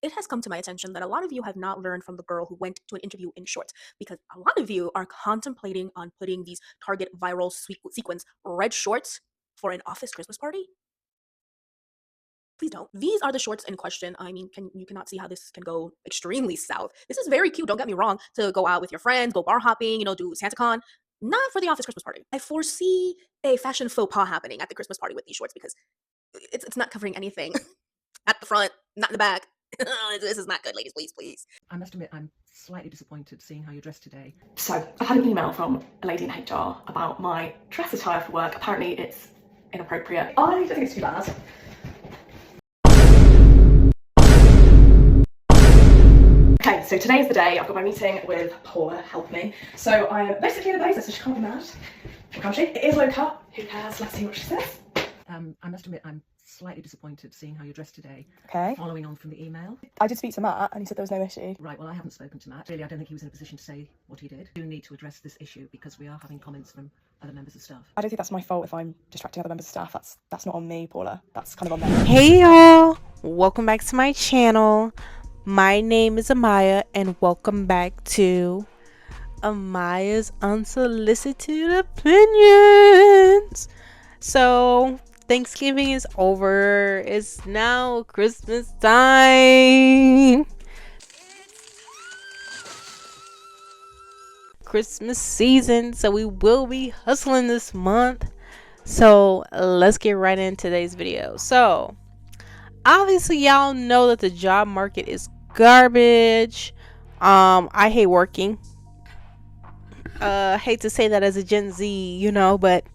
It has come to my attention that a lot of you have not learned from the girl who went to an interview in shorts, because a lot of you are contemplating on putting these Target viral sequins red shorts for an office Christmas party. Please don't. These are the shorts in question. I mean, you cannot see how this can go extremely south. This is very cute, don't get me wrong, to go out with your friends, go bar hopping, do SantaCon. Not for the office Christmas party. I foresee a fashion faux pas happening at the Christmas party with these shorts, because it's not covering anything at the front, not in the back. This is not good, ladies. Please, please. I must admit, I'm slightly disappointed seeing how you're dressed today. So, I've had an email from a lady in HR about my dress attire for work. Apparently, it's inappropriate. I don't think it's too bad. Okay, so today's the day. I've got my meeting with Paula, help me. So, I'm basically in a blazer, so she can't be mad. Or can she? It is low cut. Who cares? Let's see what she says. I must admit, I'm slightly disappointed seeing how you're dressed today. Okay. Following on from the email. I did speak to Matt and he said there was no issue. Right, well, I haven't spoken to Matt. Really, I don't think he was in a position to say what he did. We do need to address this issue because we are having comments from other members of staff. I don't think that's my fault if I'm distracting other members of staff. That's not on me, Paula. That's kind of on them. Hey y'all, welcome back to my channel. My name is Amaya and welcome back to Amaya's Unsolicited Opinions. So Thanksgiving is over. It's now Christmas time. Christmas season, so we will be hustling this month. So let's get right into today's video. So obviously y'all know that the job market is garbage. I hate working. Hate to say that as a Gen Z, but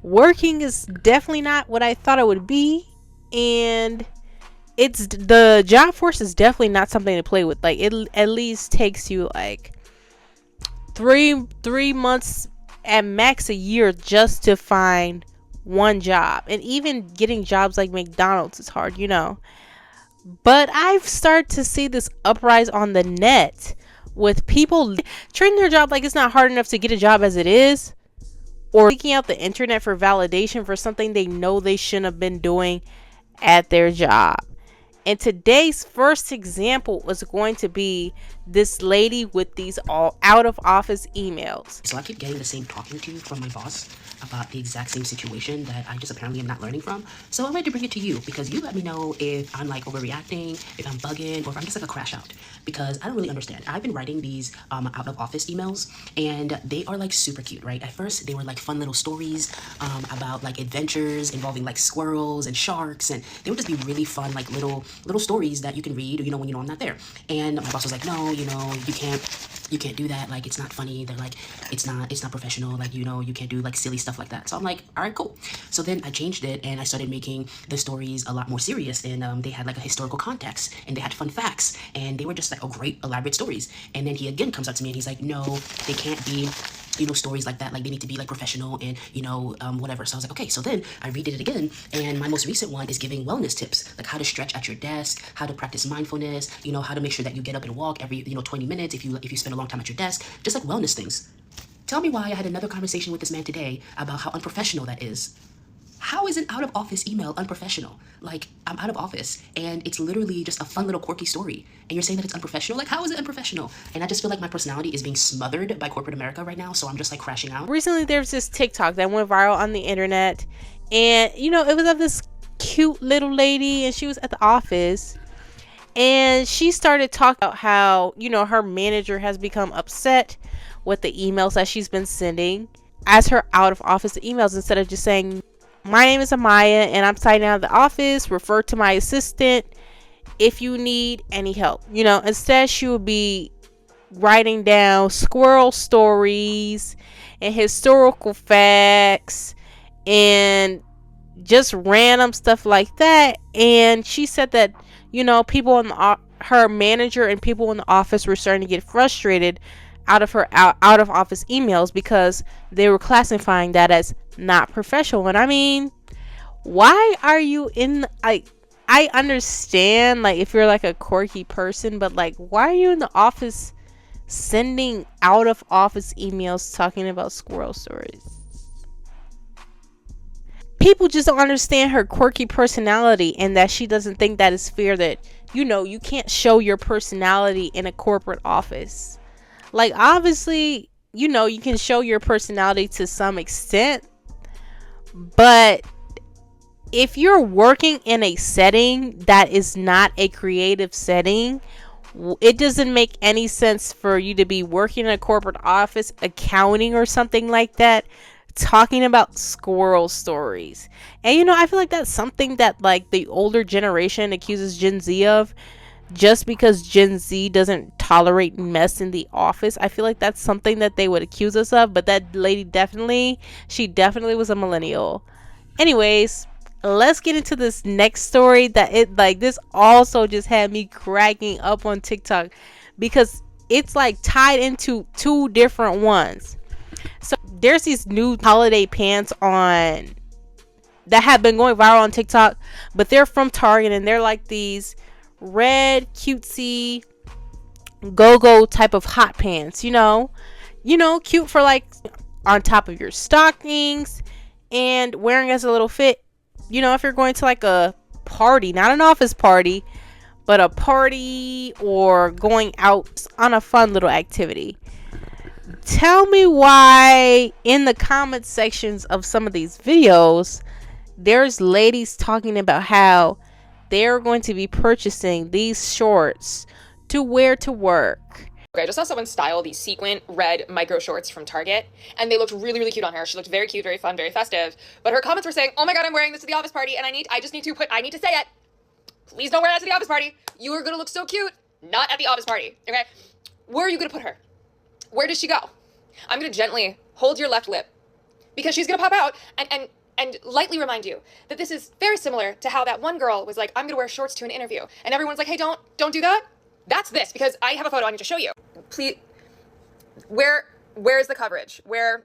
working is definitely not what I thought it would be, and the job force is definitely not something to play with. Like, it at least takes you like three months at max, a year, just to find one job. And even getting jobs like McDonald's is hard, but I've started to see this uprise on the net with people treating their job like it's not hard enough to get a job as it is, or seeking out the internet for validation for something they know they shouldn't have been doing at their job. And today's first example was going to be this lady with these all out of office emails. So I keep getting the same talking to from my boss about the exact same situation that I just apparently am not learning from. So I wanted to bring it to you because you let me know if I'm like overreacting, if I'm bugging, or if I'm just like a crash out, because I don't really understand. I've been writing these out of office emails and they are like super cute, right? At first they were like fun little stories about like adventures involving like squirrels and sharks, and they would just be really fun like little stories that you can read, when I'm not there. And my boss was like, no, you can't do that, like it's not funny. They're like, it's not professional, like, you can't do like silly stuff like that. So I'm like, all right, cool. So then I changed it and I started making the stories a lot more serious, and they had like a historical context and they had fun facts and they were just like great elaborate stories. And then he again comes up to me and he's like, no, they can't be stories like that, like they need to be like professional and whatever. So I was like, okay. So then I redid it again, and my most recent one is giving wellness tips, like how to stretch at your desk, how to practice mindfulness, how to make sure that you get up and walk every 20 minutes if you spend a long time at your desk, just like wellness things. Tell me why I had another conversation with this man today about how unprofessional that is. How is an out of office email unprofessional? Like, I'm out of office and it's literally just a fun little quirky story, and you're saying that it's unprofessional? Like, how is it unprofessional? And I just feel like my personality is being smothered by corporate America right now, so I'm just like crashing out. Recently there's this TikTok that went viral on the internet, and it was of this cute little lady, and she was at the office and she started talking about how her manager has become upset with the emails that she's been sending as her out of office emails. Instead of just saying, my name is Amaya and I'm signing out of the office, refer to my assistant if you need any help. Instead she would be writing down squirrel stories and historical facts and just random stuff like that. And she said that people in her manager and people in the office were starting to get frustrated out of her out of office emails because they were classifying that as not professional. And I mean, why are you in I understand like if you're like a quirky person, but like, why are you in the office sending out of office emails talking about squirrel stories? People just don't understand her quirky personality, and that she doesn't think that it's fair that you know, you can't show your personality in a corporate office. Like, obviously, you know, you can show your personality to some extent, but if you're working in a setting that is not a creative setting, it doesn't make any sense for you to be working in a corporate office, accounting or something like that, talking about squirrel stories. And you know, I feel like that's something that like the older generation accuses Gen Z of, just because Gen Z doesn't tolerate mess in the office. I feel like that's something that they would accuse us of, but that lady she definitely was a millennial. Anyways, let's get into this next story that this also just had me cracking up on TikTok, because it's like tied into two different ones. So there's these new holiday pants on that have been going viral on TikTok, but they're from Target, and they're like these red cutesy go-go type of hot pants, you know, cute for like on top of your stockings and wearing as a little fit, you know, if you're going to like a party, not an office party, but a party, or going out on a fun little activity. Tell me why in the comment sections of some of these videos there's ladies talking about how they're going to be purchasing these shorts to wear to work. Okay, I just saw someone style these sequin red micro shorts from Target, and they looked really, really cute on her. She looked very cute, very fun, very festive. But her comments were saying, "Oh my god, I'm wearing this to the office party, and I need to say it. Please don't wear that to the office party. You are gonna look so cute, not at the office party." Okay, where are you gonna put her? Where does she go? I'm gonna gently hold your left lip, because she's gonna pop out and lightly remind you that this is very similar to how that one girl was like, "I'm gonna wear shorts to an interview," and everyone's like, "Hey, don't do that." That's this, because I have a photo I need to show you. Please, where's the coverage?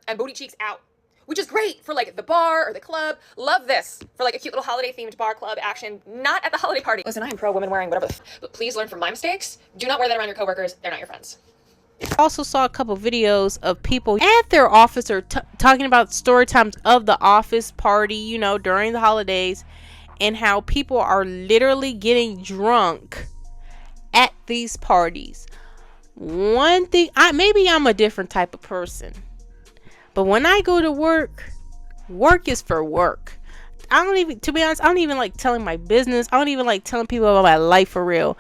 And booty cheeks out, which is great for like the bar or the club. Love this for like a cute little holiday themed bar club action, not at the holiday party. Listen, I am pro women wearing whatever, but please learn from my mistakes. Do not wear that around your coworkers. They're not your friends. I also saw a couple videos of people at their office or talking about story times of the office party, you know, during the holidays, and how people are literally getting drunk at these parties. One thing, maybe I'm a different type of person, but when I go to work is for work. To be honest, I don't even like telling my business. I don't even like telling people about my life for real.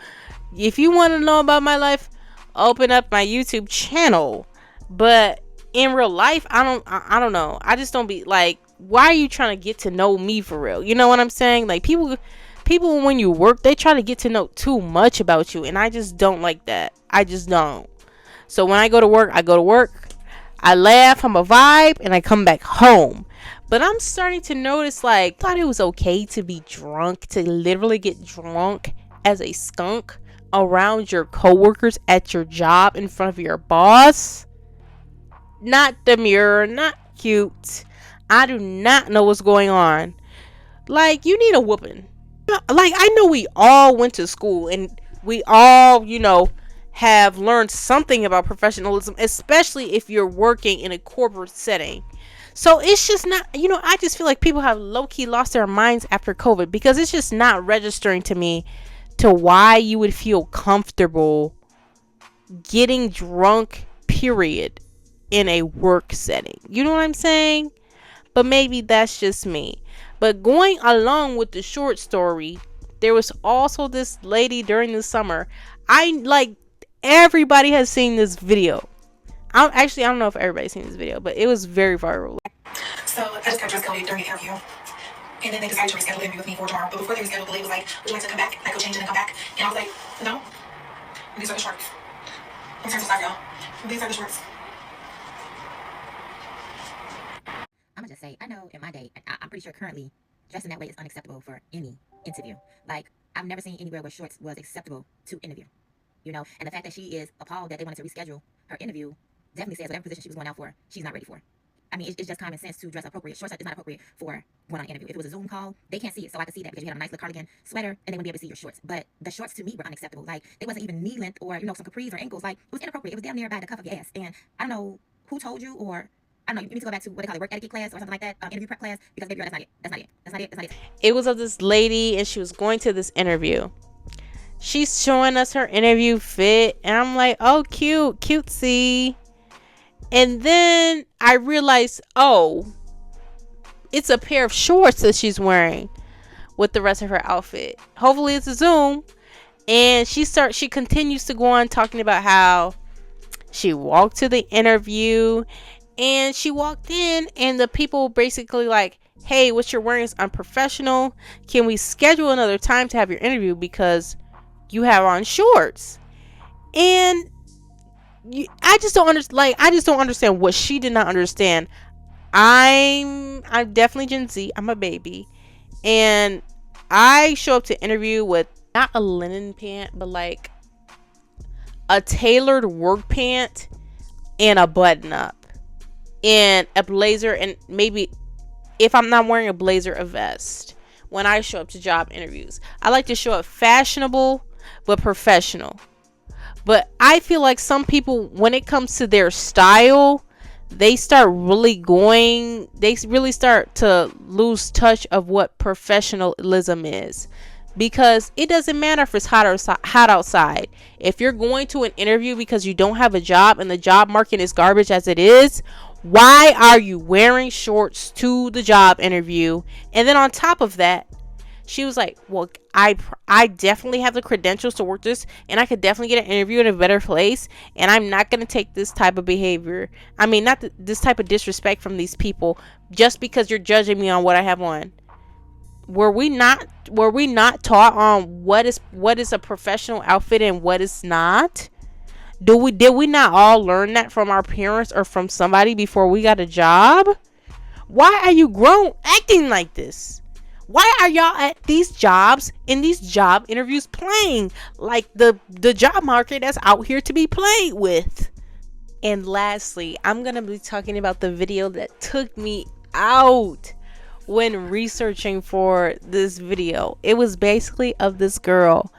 If you want to know about my life, open up my YouTube channel. But in real life, I don't know. I just don't be like, why are you trying to get to know me for real? You know what I'm saying? Like, people when you work, they try to get to know too much about you, and I just don't like that. I just don't. So when I go to work, I laugh, I'm a vibe, and I come back home. But I'm starting to notice, like, I thought it was okay to be drunk, to literally get drunk as a skunk around your coworkers at your job in front of your boss. Not demure, not cute. I do not know what's going on. Like, you need a whooping. Like, I know we all went to school and we all, you know, have learned something about professionalism, especially if you're working in a corporate setting. So it's just not, you know, I just feel like people have low-key lost their minds after COVID, because it's just not registering to me to why you would feel comfortable getting drunk, period, in a work setting. You know what I'm saying? But maybe that's just me. But going along with the short story, there was also this lady during the summer. Everybody has seen this video. I don't know if everybody's seen this video, but it was very viral. So I just got dress coded during the interview. And then they decided to reschedule the interview with me for tomorrow. But before they rescheduled, the lady was like, "Would you like to come back? I go change and then come back." And I was like, "No." And these are the shorts. I'm sorry, y'all. These are the shorts. I'm gonna just say, I know in my day, I'm pretty sure currently dressing that way is unacceptable for any interview. Like, I've never seen anywhere where shorts was acceptable to interview. You know, and the fact that she is appalled that they wanted to reschedule her interview definitely says whatever position she was going out for, she's not ready for. I mean, it's just common sense to dress appropriate. Shorts is not appropriate for going on an interview. If it was a Zoom call, they can't see it, so I could see that because you had a nice little cardigan sweater, and they wouldn't be able to see your shorts. But the shorts to me were unacceptable. Like, it wasn't even knee length or, you know, some capris or ankles. Like, it was inappropriate. It was down there by the cuff of your ass. And I don't know who told you, or I don't know, you need to go back to what they call it, work etiquette class or something like that, interview prep class, because baby girl, that's not it. That's not it. That's not it. That's not it. It was of this lady, and she was going to this interview. she's showing us her interview fit, and I'm like, oh, cute, cutesy. And then I realized, oh, it's a pair of shorts that she's wearing with the rest of her outfit. Hopefully it's a Zoom. And she continues to go on talking about how she walked to the interview, and she walked in, and the people basically like, hey, what you're wearing is unprofessional. Can we schedule another time to have your interview because you have on shorts? And I just don't understand what she did not understand. I'm definitely Gen Z. I'm a baby, and I show up to interview with not a linen pant, but like a tailored work pant and a button up and a blazer, and maybe if I'm not wearing a blazer, a vest. When I show up to job interviews, I like to show up fashionable but professional. But I feel like some people, when it comes to their style, they really start to lose touch of what professionalism is. Because it doesn't matter if it's hot outside. If you're going to an interview because you don't have a job and the job market is garbage as it is, why are you wearing shorts to the job interview? And then on top of that, she was like, well, I definitely have the credentials to work this, and I could definitely get an interview in a better place, and I'm not going to take this type of behavior. I mean, not this type of disrespect from these people just because you're judging me on what I have on. Were we not taught on what is a professional outfit and what is not? Did we not all learn that from our parents or from somebody before we got a job? Why are you grown acting like this? Why are y'all at these jobs, in these job interviews, playing like the job market that's out here to be played with? And lastly, I'm going to be talking about the video that took me out when researching for this video. It was basically of this girl,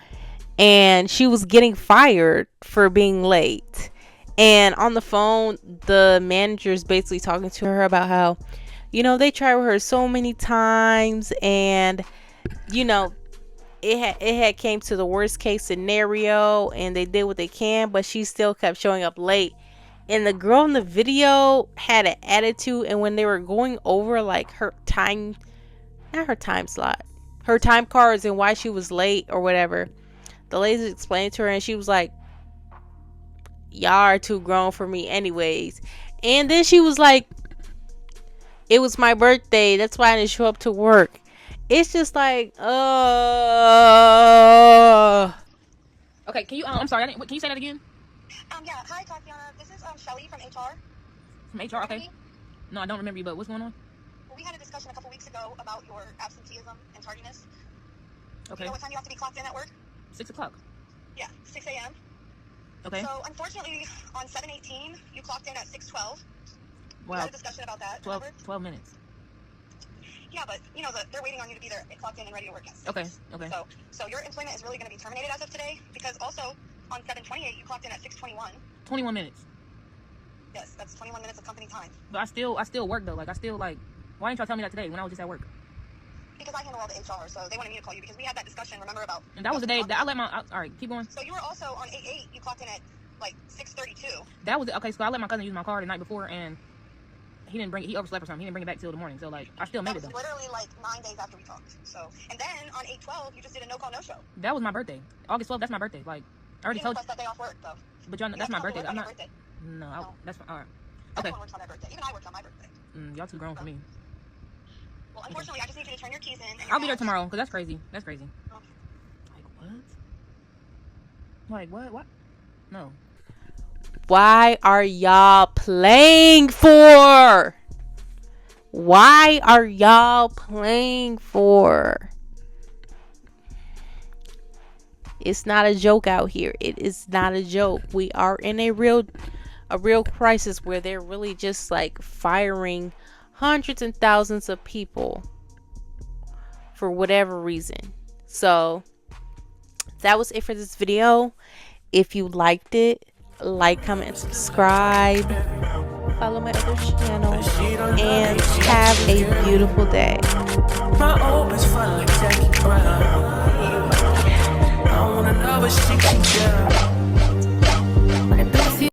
and she was getting fired for being late. And on the phone, the manager's basically talking to her about how, they tried with her so many times, and it had came to the worst case scenario, and they did what they can, but she still kept showing up late. And the girl in the video had an attitude, and when they were going over like her time cards and why she was late or whatever, the lady explained to her, and she was like, y'all are too grown for me anyways. And then she was like, it was my birthday, that's why I didn't show up to work. It's just like, Okay, can you I'm sorry, can you say that again? Yeah, hi Tatiana, this is Shelly from HR. From HR, okay. No, I don't remember you, but what's going on? Well, we had a discussion a couple weeks ago about your absenteeism and tardiness. Okay. You know what time you have to be clocked in at work? 6 o'clock. Yeah, 6 a.m. Okay. So, unfortunately, on 7/18, you clocked in at 6:12. Wow. We had a discussion about that. 12 minutes. Yeah, but, they're waiting on you to be there, clocked in and ready to work at 6. Okay. So your employment is really going to be terminated as of today, because also, on 7/28, you clocked in at 6:21. 21 minutes. Yes, that's 21 minutes of company time. But I still work though. Why didn't y'all tell me that today when I was just at work? Because I handle all the HR, so they wanted me to call you because we had that discussion, remember, about... And that was the day that I let alright, keep going. So you were also on 8/8, you clocked in at, 6:32. That was, okay, so I let my cousin use my car the night before, and he overslept or something. He didn't bring it back till the morning, so, I still made it, though. That was literally, 9 days after we talked, so... And then, on 8/12, you just did a no-call, no-show. That was my birthday. August 12th, that's my birthday. I already told you. That day off work, though. But y'all know, that's my birthday. I'm not... Birthday. No, that's fine. Alright. Okay. Everyone works on their birthday. Even I worked on my birthday. Y'all too grown for me. Well, unfortunately, I just need you to turn your keys in. I'll be there tomorrow, because that's crazy. That's crazy. Okay. What? No. Why are y'all playing for? Why are y'all playing for? It's not a joke out here. It is not a joke. We are in a real crisis where they're really just firing hundreds and thousands of people for whatever reason. So that was it for this video. If you liked it, like, comment, and subscribe. Follow my other channel, and have a beautiful day. My old best friend like Jackie Brown. I wanna know what she can do.